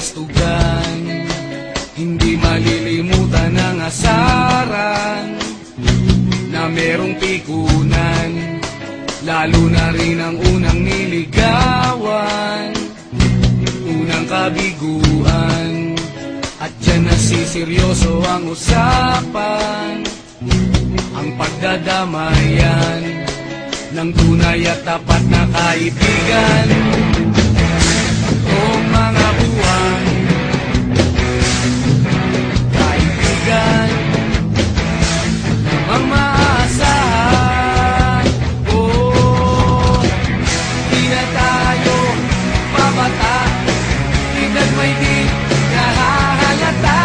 kabastugan. Hindi malilimutan ang asaran na merong pikunan, lalo na rin ang unang niligawan, unang kabiguan. At dyan nasiseryoso ang usapan, ang pagdadamayan ng tunay at tapat na kaibigan. O mga buwan, kaibigan, namang maasahan. Oh, di na tayo pabata, edad may di nahahalata.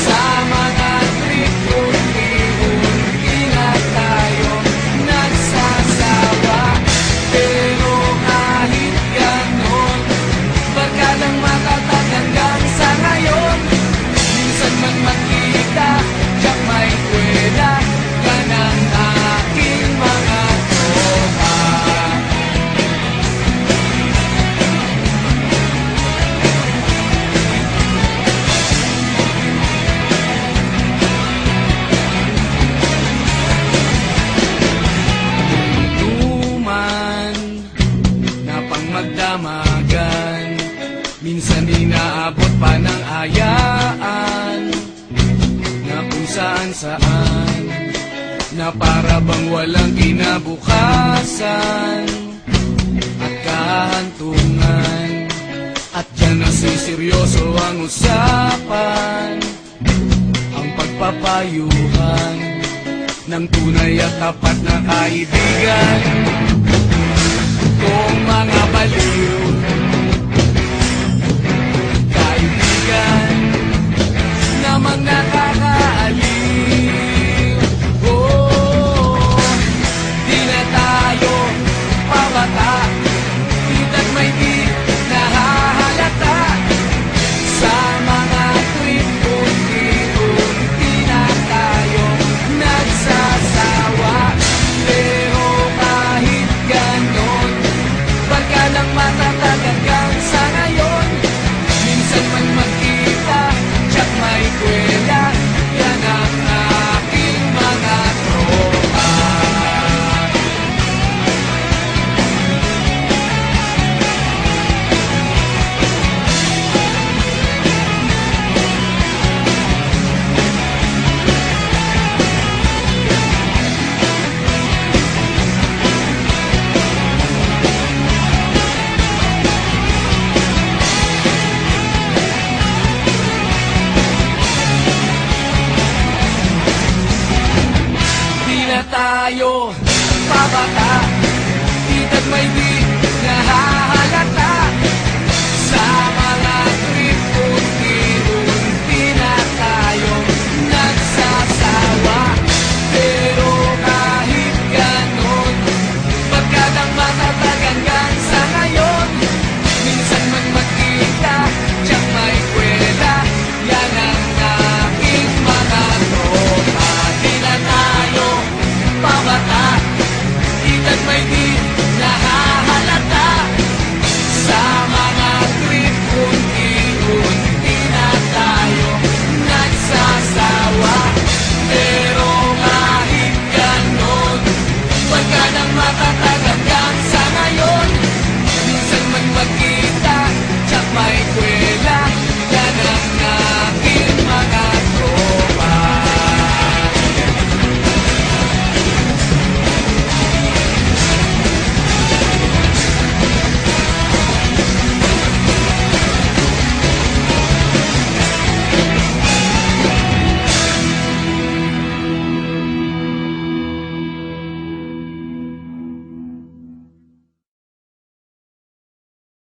Sa mga trip-trip-trip-trip na tayo nagsasawa. Pero kahit ganon, barkadang matatag hanggang sa ngayon. Minsan man magkita, tiyak may kwela, yan ang aking mga tropa. Inuman na pang magdamagan, minsan inaabot pa ng ayaan, na kung saan-saan, na para bang walang kinabukasan at kahantungan. At dyan nasiseryoso ang usapan, ang pagpapayuhan ng tunay at tapat na kaibigan. Kung mga baliw, kaibigan, namang nakakaaliw. Oh, di na tayo pabata, edad may di nahahalata. Sa mga trip-trip-trip-trip na tayo nagsasawa. Pero kahit ganon, barkadang matatag hanggang sa ngayon. Minsan man magkita, tiyak may kwela, yan ang aking mga tropa. Di na tayo pabata, edad may di